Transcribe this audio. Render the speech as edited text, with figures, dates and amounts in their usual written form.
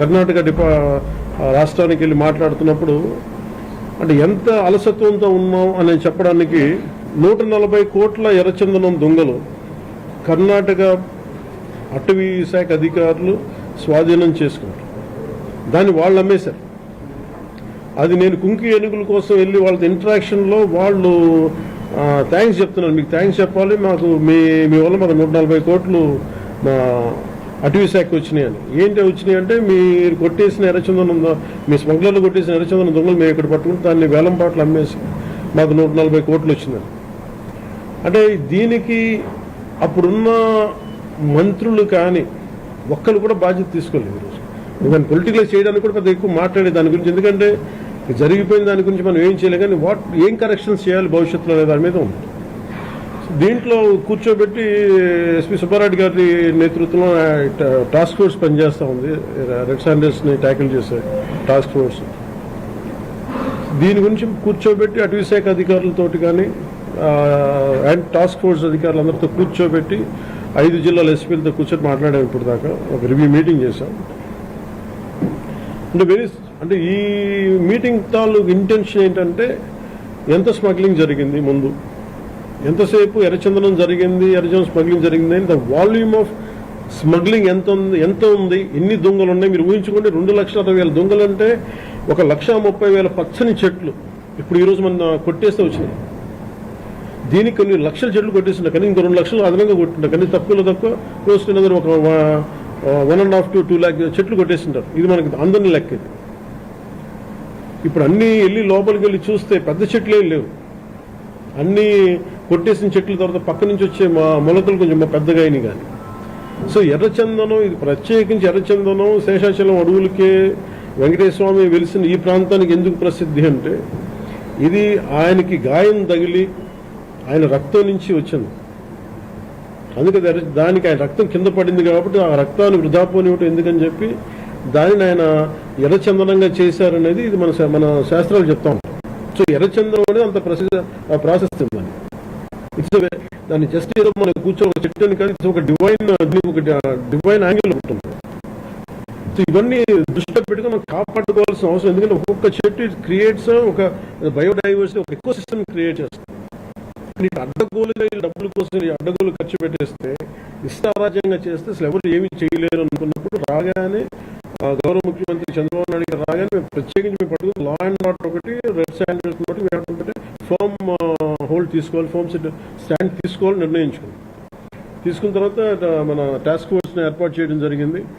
కర్ణాటక రాష్ట్రానికి వెళ్ళి మాట్లాడుతున్నప్పుడు అంటే ఎంత అలసత్వంతో ఉన్నాం అని చెప్పడానికి 140 కోట్ల ఎర్రచందనం దొంగలు కర్ణాటక అటవీ శాఖ అధికారులు స్వాధీనం చేసుకున్నారు. దాన్ని వాళ్ళు అమ్మేశారు. అది నేను కుంకి ఏనుగుల కోసం వెళ్ళి వాళ్ళతో ఇంటరాక్షన్లో వాళ్ళు థ్యాంక్స్ చెప్తున్నాను, మీకు థ్యాంక్స్ చెప్పాలి, మాకు మీ వల్ల మాకు 140 కోట్లు మా అటవీ శాఖ వచ్చినాయని. ఏంటి వచ్చినాయి అంటే మీరు కొట్టేసిన ఎర్రచందనం, మీ స్మగ్లర్లు కొట్టేసిన ఎర్రచందనం దొంగలు మేము ఇక్కడ పట్టుకుని దాన్ని వేలం పాటలు అమ్మేసి మాకు 140 కోట్లు వచ్చిందని. అంటే దీనికి అప్పుడున్న మంత్రులు కానీ ఒక్కరు కూడా బాధ్యత తీసుకోలేదు ఈరోజు. దాన్ని పొలిటికలైజ్ చేయడానికి కూడా పెద్ద ఎక్కువ మాట్లాడే దాని గురించి, ఎందుకంటే జరిగిపోయిన దాని గురించి మనం ఏం చేయలేం, కానీ ఏం కరెక్షన్స్ చేయాలి భవిష్యత్తులో అనే దాని మీద ఉంది. దీంట్లో కూర్చోబెట్టి ఎస్పీ సుబ్బారెడ్డి గారి నేతృత్వంలో టాస్క్ ఫోర్స్ పనిచేస్తూ ఉంది, రెడ్ శాండర్స్ని ట్యాకిల్ చేసే టాస్క్ ఫోర్స్. దీని గురించి కూర్చోబెట్టి అటవీ శాఖ అధికారులతోటి కానీ అండ్ టాస్క్ ఫోర్స్ అధికారులందరితో కూర్చోబెట్టి 5 జిల్లాల ఎస్పీలతో కూర్చొని మాట్లాడాం. ఇప్పుడు దాకా ఒక రివ్యూ మీటింగ్ చేశాం. అంటే ఈ మీటింగ్ తాలూకు ఇంటెన్షన్ ఏంటంటే ఎంత స్మగ్లింగ్ జరిగింది, ముందు ఎంతసేపు ఎర్రచందనం జరిగింది, ఎర్రచందనం స్మగ్లింగ్ జరిగింది అని ద వాల్యూమ్ ఆఫ్ స్మగ్లింగ్ ఎంత ఉంది, ఎన్ని దొంగలు ఉన్నాయి మీరు ఊహించుకోండి. 2,60,000 దొంగలు అంటే 1,30,000 పచ్చని చెట్లు ఇప్పుడు ఈరోజు మన కొట్టేస్తే వచ్చినాయి. దీనికి కొన్ని లక్షల చెట్లు కొట్టేస్తున్నారు, కానీ ఇంకో 2 లక్షలు అదనంగా కొట్టింటారు, కానీ తక్కువ క్లోజ్ టు దగ్గర ఒక 1.5 to 2 lakh చెట్లు కొట్టేస్తుంటారు. ఇది మనకి అందరినీ లెక్క. ఇప్పుడు అన్నీ వెళ్ళి లోపలికి వెళ్ళి చూస్తే పెద్ద చెట్లే లేవు, అన్నీ కొట్టేసిన చెట్ల తర్వాత పక్క నుంచి వచ్చే మొలకలు కొంచెం పెద్దగా అయినాయి. కానీ సో ఎర్రచందనం, ఇది ప్రత్యేకించి ఎర్రచందనం శేషాచలం అడవులకే వెంకటేశ్వర స్వామి వెలిసిన ఈ ప్రాంతానికి ఎందుకు ప్రసిద్ధి అంటే ఇది ఆయనకి గాయం తగిలి ఆయన రక్తం నుంచి వచ్చింది. అందుకే దానికి ఆయన రక్తం కింద పడింది కాబట్టి ఆ రక్తాన్ని వృధా పోనివ్వటం ఎందుకని చెప్పి దానిని ఆయన ఎర్రచందనంగా చేశారనేది ఇది మన శాస్త్రాలు చెప్తా ఉంటాం. సో ఎర్రచందనం అనేది అంత ప్రాసెస్ ఉందని, ఇట్స్ దాన్ని జస్ట్ ఏదో మనం కూర్చో చెట్టు అని కాదు, ఇట్స్ ఒక డివైన్ యాంగిల్ ఉంటుంది. సో ఇవన్నీ దృష్టిలో పెట్టుకుని మనం కాపాడుకోవాల్సిన అవసరం, ఎందుకంటే ఒక్కొక్క చెట్టు ఇట్ క్రియేట్స్ ఒక బయోడైవర్సిటీ, ఒక ఎకో సిస్టమ్ క్రియేట్ చేస్తుంది. అడ్డగోలుగా డబ్బుల కోసం అడ్డగోలు ఖర్చు పెట్టేస్తే, ఇష్టారాజ్యంగా చేస్తే అసలు ఎవరు ఏమీ చేయలేరు అనుకున్నప్పుడు రాగానే గౌరవ ముఖ్యమంత్రి చంద్రబాబు నాయుడు గారు రాగానే మేము ప్రత్యేకించి మేము పట్టుకుని లా అండ్ ఆర్డర్ ఒకటి, రెడ్ శాండర్స్ ఒకటి మేము ఫర్మ్ హోల్డ్ తీసుకోవాలి, ఫర్మ్ స్టాండ్ తీసుకోవాలని నిర్ణయించుకున్నాం. తీసుకున్న తర్వాత మన టాస్క్ ఫోర్స్ని ఏర్పాటు చేయడం జరిగింది.